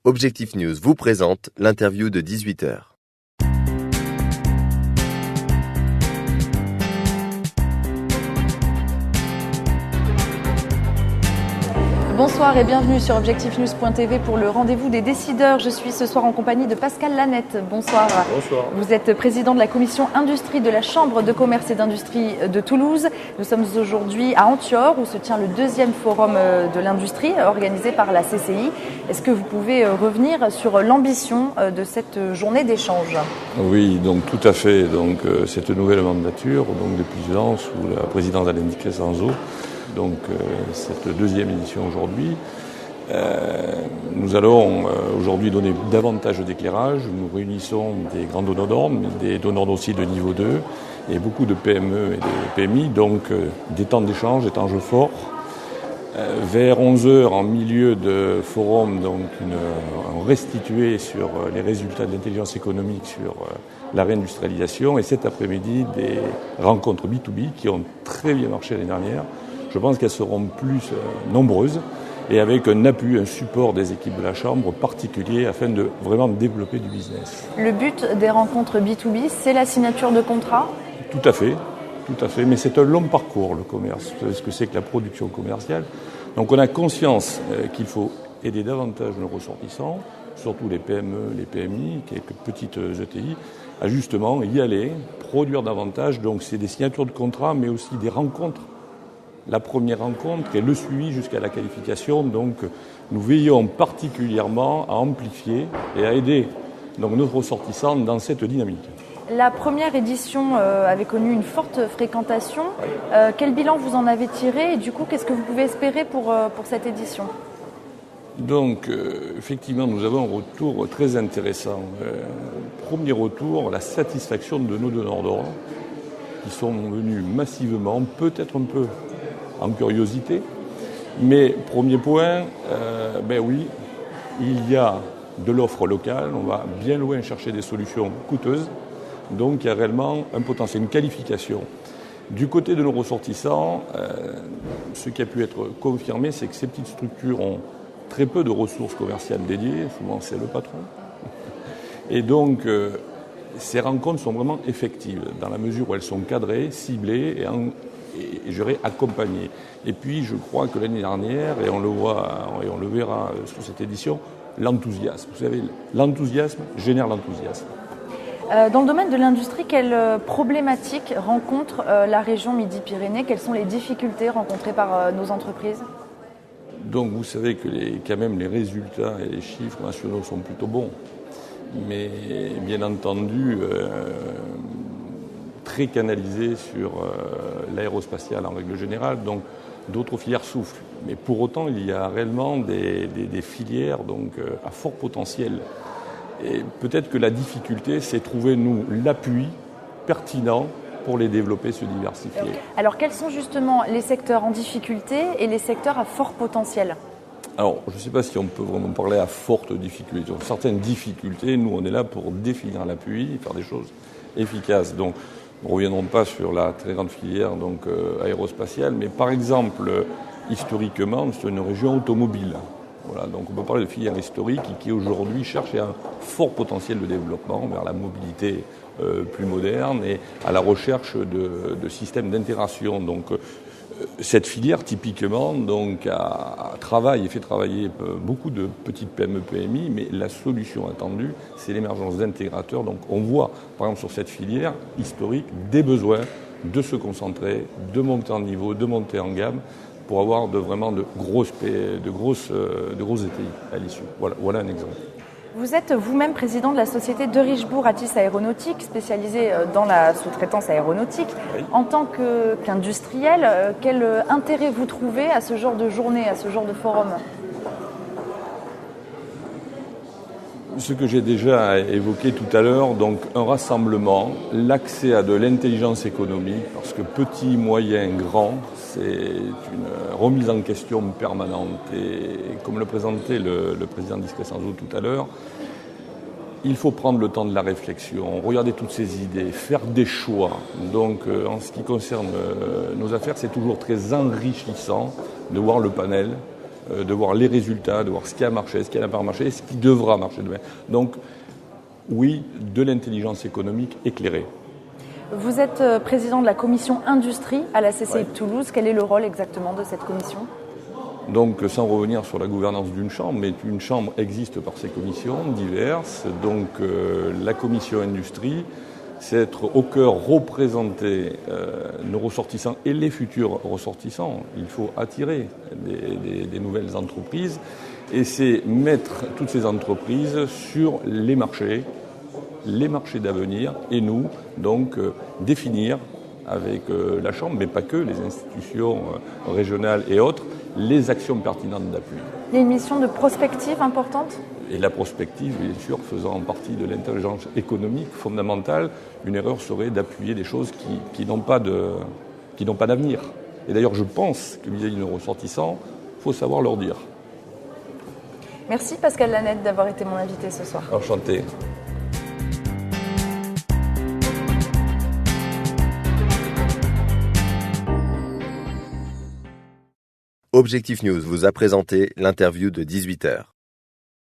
Objectif News vous présente l'interview de 18h. Bonsoir et bienvenue sur objectifnews.tv pour le rendez-vous des décideurs. Je suis ce soir en compagnie de Pascal Lanette. Bonsoir. Bonsoir. Vous êtes président de la commission industrie de la Chambre de commerce et d'industrie de Toulouse. Nous sommes aujourd'hui à Antior où se tient le deuxième forum de l'industrie organisé par la CCI. Est-ce que vous pouvez revenir sur l'ambition de cette journée d'échange ? Oui, donc tout à fait. Donc cette nouvelle mandature, donc depuis 2 ans sous la présidence d'Alain Crescenzo. Donc cette deuxième édition aujourd'hui, nous allons aujourd'hui donner davantage d'éclairage. Nous réunissons des grands donneurs d'ordre, mais des donneurs d'ordre aussi de niveau 2 et beaucoup de PME et de PMI, donc des temps d'échange, des temps jeux forts. Vers 11h, en milieu de forum, donc on restitué sur les résultats de l'intelligence économique sur la réindustrialisation, et cet après-midi des rencontres B2B qui ont très bien marché l'année dernière. Je pense qu'elles seront plus nombreuses et avec un appui, un support des équipes de la Chambre particulier afin de vraiment développer du business. Le but des rencontres B2B, c'est la signature de contrats ? Tout à fait. Mais c'est un long parcours, le commerce. Vous savez ce que c'est que la production commerciale. Donc on a conscience qu'il faut aider davantage nos ressortissants, surtout les PME, les PMI, quelques petites ETI, à justement y aller, produire davantage. Donc c'est des signatures de contrats, mais aussi des rencontres. La première rencontre et le suivi jusqu'à la qualification. Donc nous veillons particulièrement à amplifier et à aider donc, nos ressortissants dans cette dynamique. La première édition avait connu une forte fréquentation. Quel bilan vous en avez tiré et du coup, qu'est-ce que vous pouvez espérer pour cette édition ? Donc, effectivement, nous avons un retour très intéressant. Premier retour, la satisfaction de nos donneurs d'ordre qui sont venus massivement, peut-être un peu en curiosité. Mais premier point, oui, il y a de l'offre locale, on va bien loin chercher des solutions coûteuses. Donc il y a réellement un potentiel, une qualification. Du côté de nos ressortissants, ce qui a pu être confirmé, c'est que ces petites structures ont très peu de ressources commerciales dédiées, souvent c'est le patron. Et donc ces rencontres sont vraiment effectives, dans la mesure où elles sont cadrées, ciblées et je dirais accompagnées. Et puis je crois que l'année dernière, et on le voit et on le verra sur cette édition, l'enthousiasme. Vous savez, l'enthousiasme génère l'enthousiasme. Dans le domaine de l'industrie, quelles problématiques rencontre la région Midi-Pyrénées ? Quelles sont les difficultés rencontrées par nos entreprises ? Donc vous savez que quand même les résultats et les chiffres nationaux sont plutôt bons. Mais bien entendu, très canalisés sur l'aérospatiale en règle générale. Donc d'autres filières souffrent. Mais pour autant, il y a réellement des filières donc, à fort potentiel. Et peut-être que la difficulté, c'est trouver, nous, l'appui pertinent pour les développer, se diversifier. Alors, quels sont justement les secteurs en difficulté et les secteurs à fort potentiel ? Alors, je ne sais pas si on peut vraiment parler à forte difficulté. Sur certaines difficultés, nous, on est là pour définir l'appui, faire des choses efficaces. Donc, nous ne reviendrons pas sur la très grande filière donc, aérospatiale, mais par exemple, historiquement, c'est une région automobile. Voilà, donc on peut parler de filière historique qui aujourd'hui cherche un fort potentiel de développement vers la mobilité plus moderne et à la recherche de systèmes d'intégration. Donc cette filière typiquement donc travaille et fait travailler beaucoup de petites PME PMI, mais la solution attendue, c'est l'émergence d'intégrateurs. Donc on voit par exemple sur cette filière historique des besoins de se concentrer, de monter en niveau, de monter en gamme, pour avoir vraiment de grosses ETI à l'issue. Voilà un exemple. Vous êtes vous-même président de la société de Richebourg Atis Aéronautique, spécialisée dans la sous-traitance aéronautique. Oui. En tant qu'industriel, quel intérêt vous trouvez à ce genre de journée, à ce genre de forum ? Ce que j'ai déjà évoqué tout à l'heure, donc un rassemblement, l'accès à de l'intelligence économique, parce que petit, moyen, grand, c'est une remise en question permanente. Et comme le présentait le président Crescenzo tout à l'heure, il faut prendre le temps de la réflexion, regarder toutes ces idées, faire des choix. Donc en ce qui concerne nos affaires, c'est toujours très enrichissant de voir le panel de voir les résultats, de voir ce qui a marché, ce qui n'a pas marché, et ce qui devra marcher demain. Donc, oui, de l'intelligence économique éclairée. Vous êtes président de la commission industrie à la CCI de Toulouse. Quel est le rôle exactement de cette commission ? Donc, sans revenir sur la gouvernance d'une chambre, mais une chambre existe par ses commissions diverses. Donc, la commission industrie, c'est être au cœur, représenter nos ressortissants et les futurs ressortissants. Il faut attirer des nouvelles entreprises et c'est mettre toutes ces entreprises sur les marchés d'avenir et nous, donc, définir avec la Chambre, mais pas que, les institutions régionales et autres, les actions pertinentes d'appui. Il y a une mission de prospective importante ? Et la prospective, bien sûr, faisant partie de l'intelligence économique fondamentale, une erreur serait d'appuyer des choses qui n'ont pas d'avenir. Et d'ailleurs, je pense que vis-à-vis de nos ressortissants, il faut savoir leur dire. Merci Pascal Lanette d'avoir été mon invité ce soir. Enchanté. Objectif News vous a présenté l'interview de 18h.